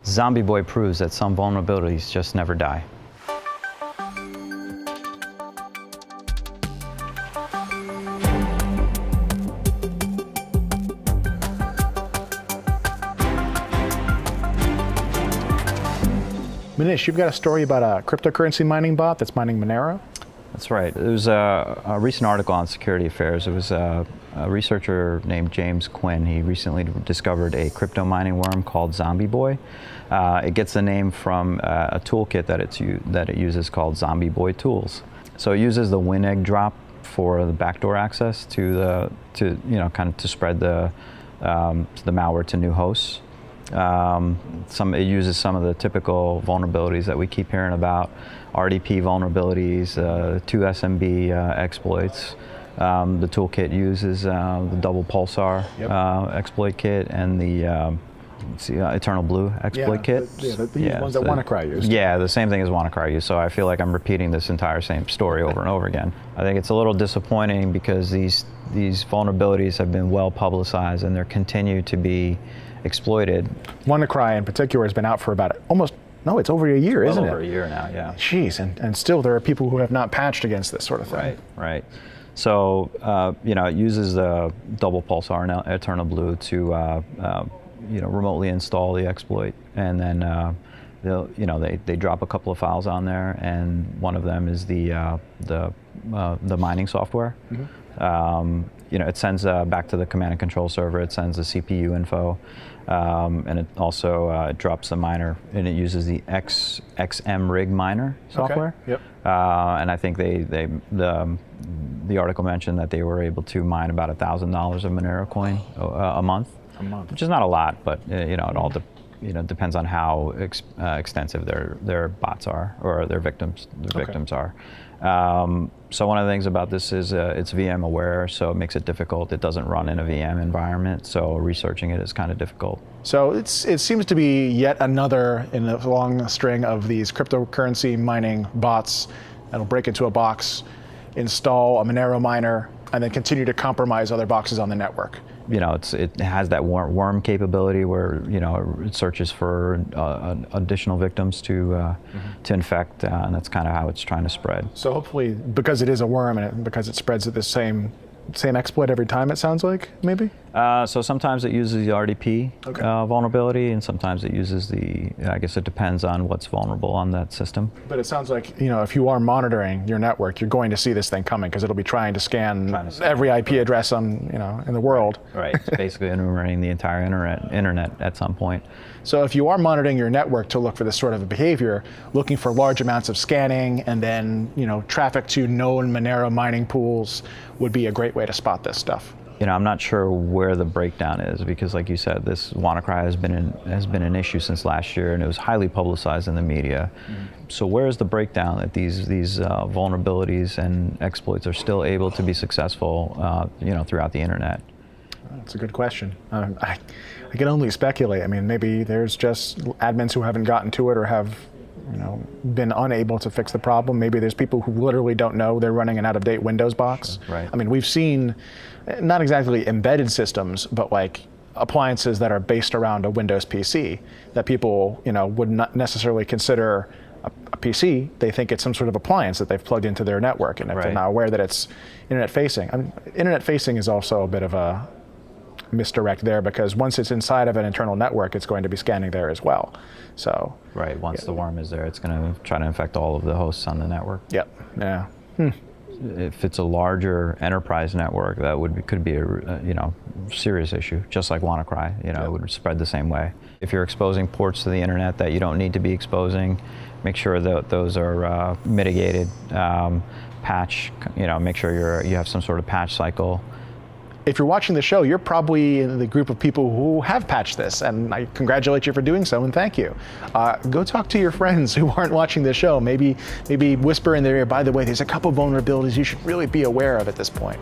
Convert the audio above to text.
ZombieBoy proves that some vulnerabilities just never die. Manish, you've got a story about a cryptocurrency mining bot that's mining Monero? That's right. There was a recent article on Security Affairs. It was a researcher named James Quinn. He recently discovered a crypto mining worm called ZombieBoy. It gets the name from a toolkit that it uses called ZombieBoy Tools. So it uses the WinEgg drop for the backdoor access to spread the malware to new hosts. It uses some of the typical vulnerabilities that we keep hearing about, RDP vulnerabilities, 2SMB exploits. The toolkit uses the double pulsar exploit kit and the Eternal Blue exploit kit. The ones that WannaCry used. Yeah, the same thing as WannaCry used. So I feel like I'm repeating this entire same story over and over again. I think it's a little disappointing because these vulnerabilities have been well publicized and they're continue to be exploited. WannaCry in particular has been out for about it's over a year, isn't it? Over a year now, yeah. Jeez, and still there are people who have not patched against this sort of thing. Right. So, it uses the double pulsar and Eternal Blue to, remotely install the exploit, and then they drop a couple of files on there, and one of them is the mining software. Mm-hmm. It sends back to the command and control server. It sends the CPU info, and it also drops the miner, and it uses the XMRig miner software. Okay. Yep. And I think the article mentioned that they were able to mine about $1,000 of Monero coin a month. Which is not a lot, but it all depends on how extensive their bots are or their victims are. So one of the things about this is it's VM aware, so it makes it difficult. It doesn't run in a VM environment, so researching it is kind of difficult. So it seems to be yet another in a long string of these cryptocurrency mining bots that'll break into a box, install a Monero miner, and then continue to compromise other boxes on the network. It has that worm capability where it searches for additional victims to infect, and that's kind of how it's trying to spread. So hopefully, because it is a worm and because it spreads at the same exploit every time, it sounds like, maybe? So sometimes it uses the RDP vulnerability, and sometimes it uses I guess it depends on what's vulnerable on that system. But it sounds like, if you are monitoring your network, you're going to see this thing coming because it'll be trying to scan every IP address in the world. Right, it's basically enumerating the entire internet at some point. So if you are monitoring your network to look for this sort of behavior, looking for large amounts of scanning and then, traffic to known Monero mining pools would be a great way to spot this stuff. I'm not sure where the breakdown is because, like you said, this WannaCry has been an issue since last year, and it was highly publicized in the media. Mm-hmm. So where is the breakdown that these vulnerabilities and exploits are still able to be successful, throughout the internet? That's a good question. I can only speculate. I mean, maybe there's just admins who haven't gotten to it or have been unable to fix the problem. Maybe there's people who literally don't know they're running an out-of-date Windows box. Sure, right. I mean, we've seen not exactly embedded systems, but like appliances that are based around a Windows PC that people, would not necessarily consider a PC. They think it's some sort of appliance that they've plugged into their network, and if they're not aware that it's internet-facing. I mean, internet-facing is also a bit of a misdirect there because once it's inside of an internal network, it's going to be scanning there as well. So right, once the worm is there, it's going to try to infect all of the hosts on the network. Yep. Yeah. If it's a larger enterprise network, that could be a serious issue, just like WannaCry. It would spread the same way. If you're exposing ports to the internet that you don't need to be exposing, make sure that those are mitigated. Patch, make sure you have some sort of patch cycle. If you're watching the show, you're probably in the group of people who have patched this, and I congratulate you for doing so, and thank you. Go talk to your friends who aren't watching the show. Maybe whisper in their ear, by the way, there's a couple vulnerabilities you should really be aware of at this point.